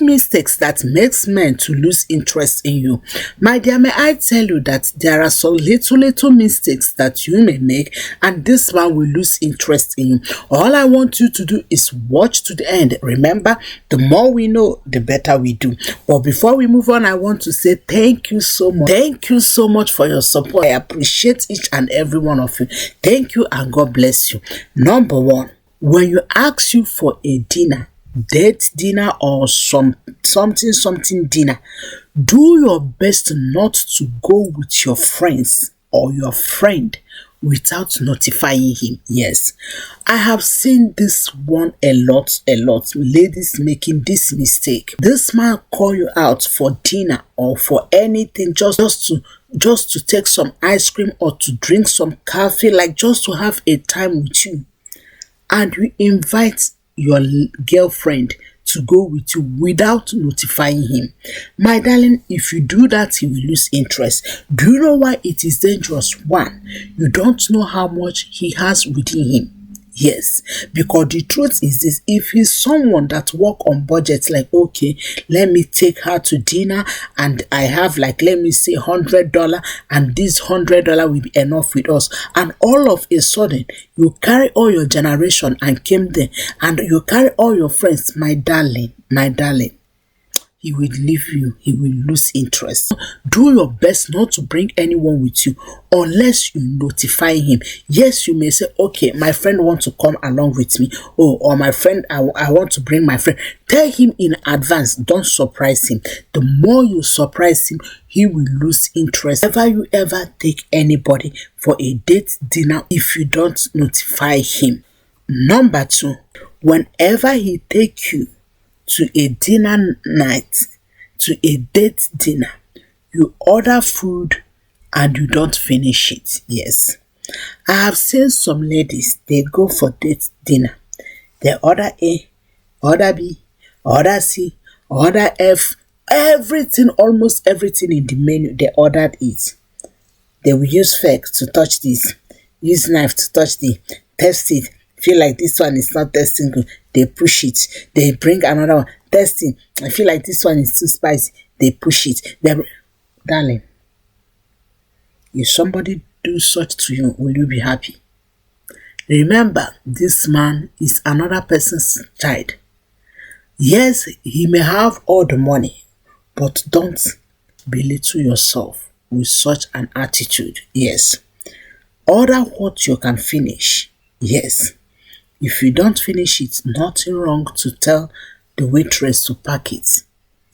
Mistakes that makes men to lose interest in you. My dear, may I tell you that there are some little mistakes that you may make, and this man will lose interest in you. All I want you to do is watch to the end. Remember, the more we know, the better we do. But before we move on, I want to say thank you so much. Thank you so much for your support. I appreciate each and every one of you. Thank you and God bless you. Number one, when you ask you for a dinner, date dinner or something dinner, do your best not to go with your friends or your friend without notifying him. Yes, I have seen this one a lot. Ladies making this mistake. This man call you out for dinner or for anything, just to take some ice cream or to drink some coffee, like just to have a time with you, and you invite your girlfriend to go with you without notifying him. My darling, if you do that, he will lose interest. Do you know why it is dangerous? One, you don't know how much he has within him. Yes, because the truth is this: if he's someone that work on budgets, like, okay, let me take her to dinner and I have, like, let me say $100, and this $100 will be enough with us, and all of a sudden you carry all your generation and came there, and you carry all your friends, my darling, he will leave you. He will lose interest. Do your best not to bring anyone with you unless you notify him. Yes, you may say, okay, my friend wants to come along with me. Oh, or my friend, I want to bring my friend. Tell him in advance. Don't surprise him. The more you surprise him, he will lose interest. Never you ever take anybody for a date dinner if you don't notify him. Number two, whenever he take you to a dinner night, to a date dinner, you order food and you don't finish it. Yes, I have seen some ladies, they go for date dinner, they order A, order B, order C, order F, everything, almost everything in the menu, they ordered it. They will use fork to touch this, use knife to touch the, test it, feel like this one is not tasting good, they push it. They bring another one, testing, I feel like this one is too spicy, they push it. Darling, if somebody do such to you, will you be happy? Remember, this man is another person's child. Yes, he may have all the money, but don't belittle yourself with such an attitude. Yes, order what you can finish. Yes, if you don't finish it, nothing wrong to tell the waitress to pack it.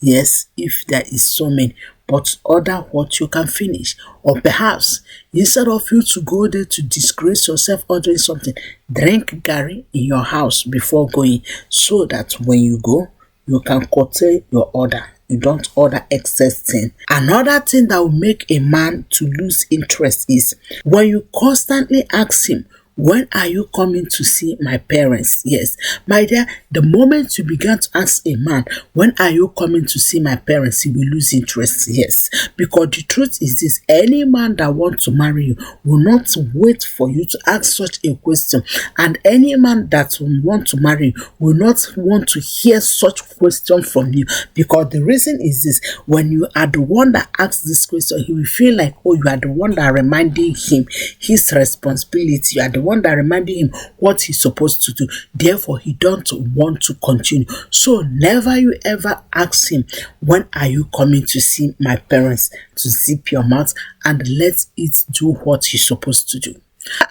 Yes, if there is so many, but order what you can finish. Or perhaps, instead of you to go there to disgrace yourself or doing something, drink garri in your house before going, so that when you go, you can curtail your order. You don't order excess thing. Another thing that will make a man to lose interest is when you constantly ask him, when are you coming to see my parents? Yes, my dear, the moment you begin to ask a man, when are you coming to see my parents, he will lose interest. Yes, because the truth is this: any man that wants to marry you will not wait for you to ask such a question, and any man that will want to marry you will not want to hear such question from you, because the reason is this: when you are the one that asks this question, he will feel like, oh, you are the one that reminding him his responsibility, you are the one that reminding him what he's supposed to do. Therefore, he don't want to continue. So never you ever ask him, when are you coming to see my parents? To zip your mouth and let it do what he's supposed to do.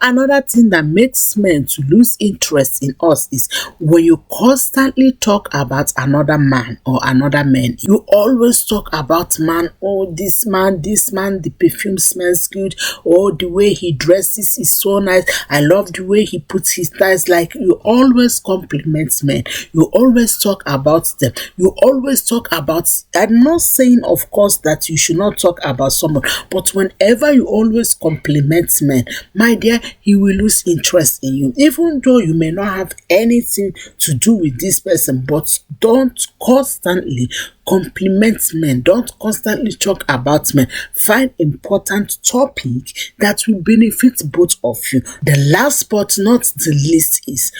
Another thing that makes men to lose interest in us is when you constantly talk about another man or another man. You always talk about man. Oh, this man, the perfume smells good. Oh, the way he dresses is so nice. I love the way he puts his ties. Like, you always compliment men. You always talk about them. You always talk about, I'm not saying, of course, that you should not talk about someone, but whenever you always compliment men, my dear, he will lose interest in you. Even though you may not have anything to do with this person, but don't constantly compliment men. Don't constantly talk about men. Find important topic that will benefit both of you. The last but not the least is,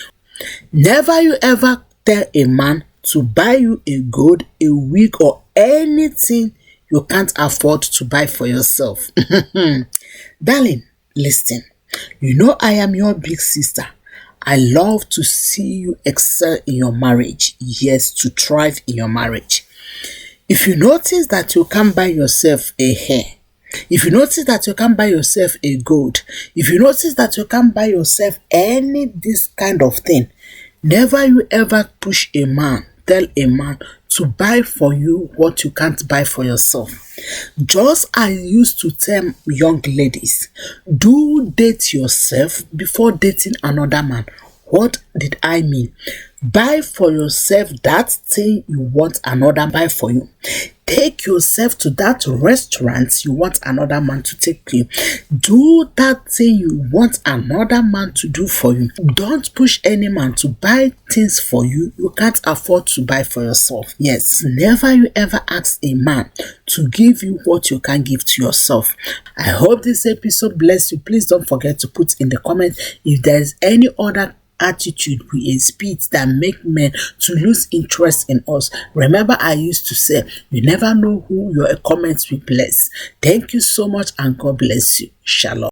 never you ever tell a man to buy you a gold, a wig, or anything you can't afford to buy for yourself. Darling, listen. You know I am your big sister. I love to see you excel in your marriage. Yes, to thrive in your marriage. If you notice that you can't buy yourself a hair, if you notice that you can't buy yourself a gold, if you notice that you can't buy yourself any this kind of thing, never you ever push a man, tell a man to buy for you what you can't buy for yourself. Just I used to tell young ladies, do date yourself before dating another man. What did I mean? Buy for yourself that thing you want another buy for you. Take yourself to that restaurant you want another man to take you. Do that thing you want another man to do for you. Don't push any man to buy things for you you can't afford to buy for yourself. Yes, never you ever ask a man to give you what you can't give to yourself. I hope this episode bless you. Please don't forget to put in the comments if there's any other attitude we exhibit that make men to lose interest in us. Remember, I used to say, you never know who your comments will bless. Thank you so much and God bless you. Shalom.